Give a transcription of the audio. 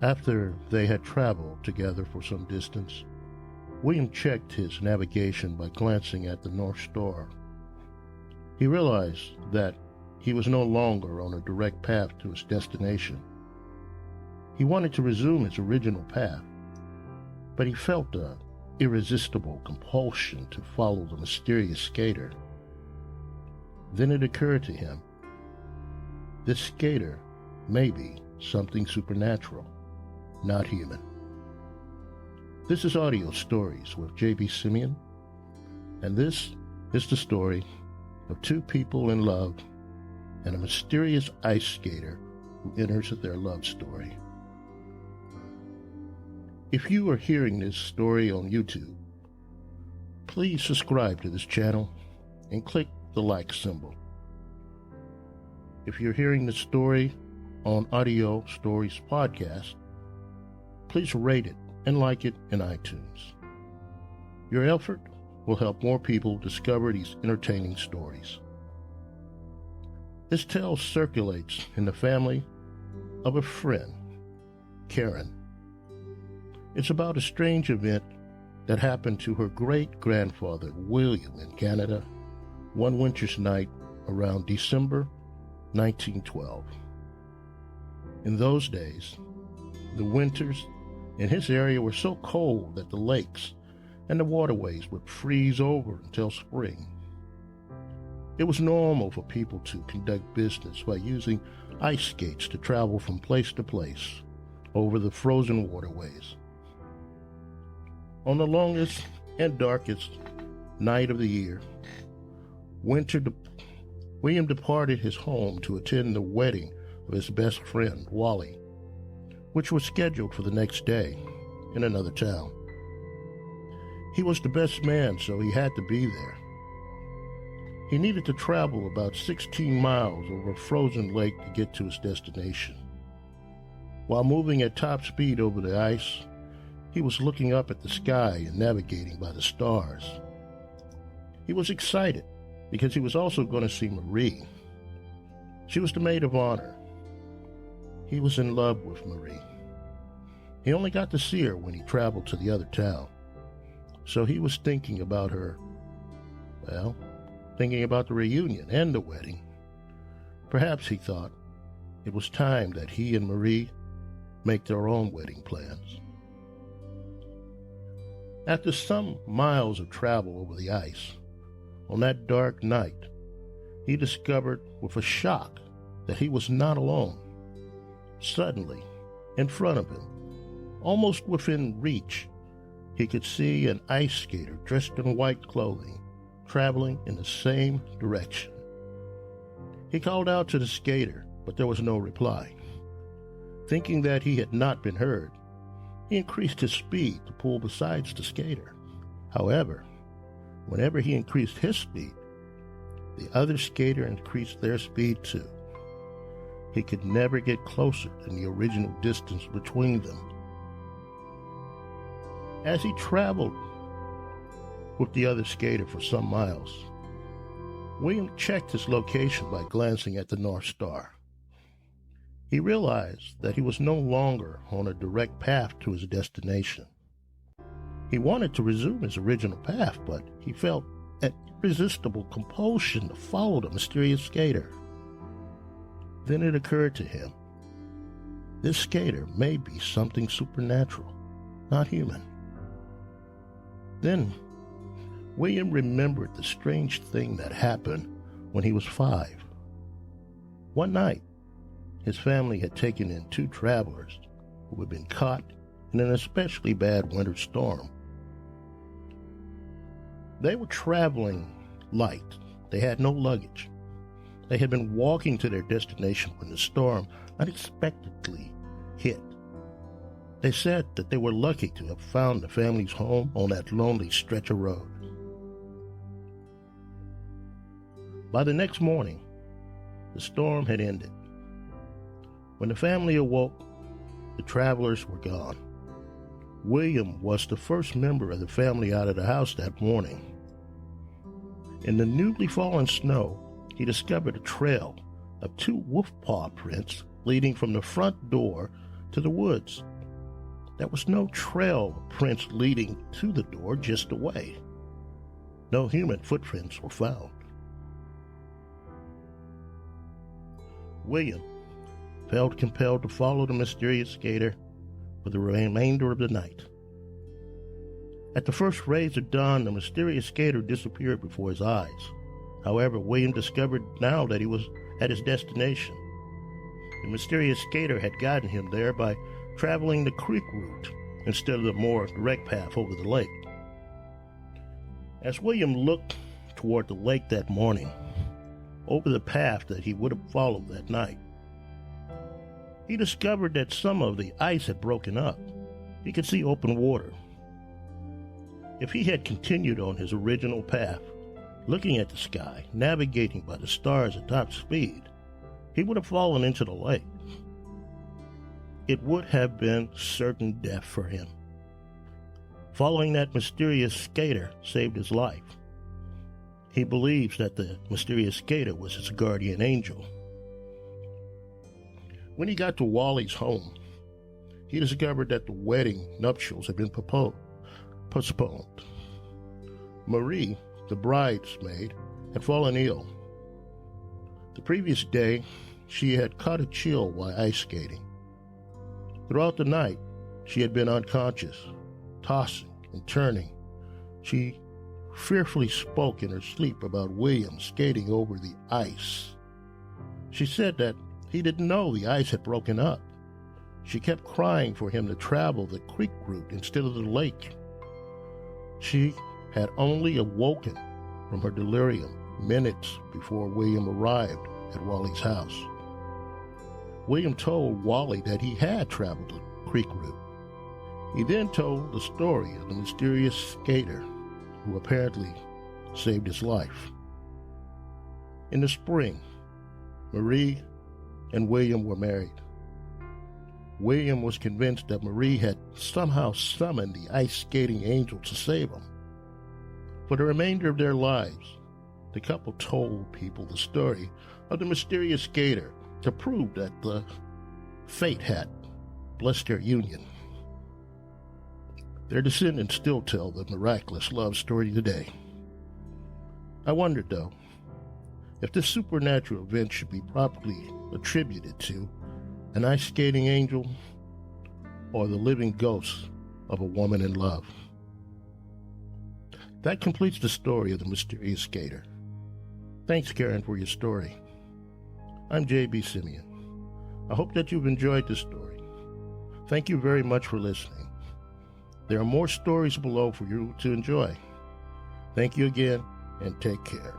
After they had traveled together for some distance, William checked his navigation by glancing at the North Star. He realized that he was no longer on a direct path to his destination. He wanted to resume his original path, but he felt an irresistible compulsion to follow the mysterious skater. Then it occurred to him, this skater may be something supernatural, not human. This is Audio Stories with J.B. Simien, and this is the story of two people in love and a mysterious ice skater who enters their love story. If you are hearing this story on YouTube, please subscribe to this channel and click the like symbol. If you're hearing the story on Audio Stories Podcast, please rate it and like it in iTunes. Your effort will help more people discover these entertaining stories. This tale circulates in the family of a friend, Karen. It's about a strange event that happened to her great-grandfather, William, in Canada, one winter's night around December 1912. In those days, the winters in his area were so cold that the lakes and the waterways would freeze over until spring. It was normal for people to conduct business by using ice skates to travel from place to place over the frozen waterways. On the longest and darkest night of the year, William departed his home to attend the wedding of his best friend, Wally, which was scheduled for the next day in another town. He was the best man, so he had to be there. He needed to travel about 16 miles over a frozen lake to get to his destination. While moving at top speed over the ice, he was looking up at the sky and navigating by the stars. He was excited because he was also going to see Marie. She was the maid of honor. He was in love with Marie. He only got to see her when he traveled to the other town. So he was thinking about her, thinking about the reunion and the wedding. Perhaps he thought it was time that he and Marie make their own wedding plans. After some miles of travel over the ice, on that dark night, he discovered with a shock that he was not alone. Suddenly, in front of him, almost within reach, he could see an ice skater dressed in white clothing, traveling in the same direction. He called out to the skater, but there was no reply. Thinking that he had not been heard, he increased his speed to pull beside the skater. However, whenever he increased his speed, the other skater increased their speed too. He could never get closer than the original distance between them. As he traveled with the other skater for some miles, William checked his location by glancing at the North Star. He realized that he was no longer on a direct path to his destination. He wanted to resume his original path, but he felt an irresistible compulsion to follow the mysterious skater. Then it occurred to him, this skater may be something supernatural, not human. Then William remembered the strange thing that happened when he was 5. One night, his family had taken in 2 travelers who had been caught in an especially bad winter storm. They were traveling light. They had no luggage. They had been walking to their destination when the storm unexpectedly hit. They said that they were lucky to have found the family's home on that lonely stretch of road. By the next morning, the storm had ended. When the family awoke, the travelers were gone. William was the first member of the family out of the house that morning. In the newly fallen snow, he discovered a trail of 2 wolf paw prints leading from the front door to the woods There was no trail of prints leading to the door, just away. No human footprints were found. William felt compelled to follow the mysterious skater for the remainder of the night. At the first rays of dawn, the mysterious skater disappeared before his eyes. However, William discovered now that he was at his destination. The mysterious skater had gotten him there by traveling the creek route instead of the more direct path over the lake. As William looked toward the lake that morning, over the path that he would have followed that night, he discovered that some of the ice had broken up. He could see open water. If he had continued on his original path, looking at the sky, navigating by the stars at top speed, he would have fallen into the lake. It would have been certain death for him. Following that mysterious skater saved his life. He believes that the mysterious skater was his guardian angel. When he got to Wally's home, he discovered that the wedding nuptials had been postponed. Marie, the bridesmaid, had fallen ill. The previous day, she had caught a chill while ice skating. Throughout the night, she had been unconscious, tossing and turning. She fearfully spoke in her sleep about William skating over the ice. She said that he didn't know the ice had broken up. She kept crying for him to travel the creek route instead of the lake. She had only awoken from her delirium minutes before William arrived at Wally's house. William told Wally that he had traveled the creek route. He then told the story of the mysterious skater who apparently saved his life. In the spring, Marie and William were married. William was convinced that Marie had somehow summoned the ice skating angel to save him. For the remainder of their lives, the couple told people the story of the mysterious skater to prove that the fate had blessed their union. Their descendants still tell the miraculous love story today. I wondered, though, if this supernatural event should be properly attributed to an ice skating angel or the living ghost of a woman in love. That completes the story of the mysterious skater. Thanks, Karen, for your story. I'm J.B. Simien. I hope that you've enjoyed this story. Thank you very much for listening. There are more stories below for you to enjoy. Thank you again, and take care.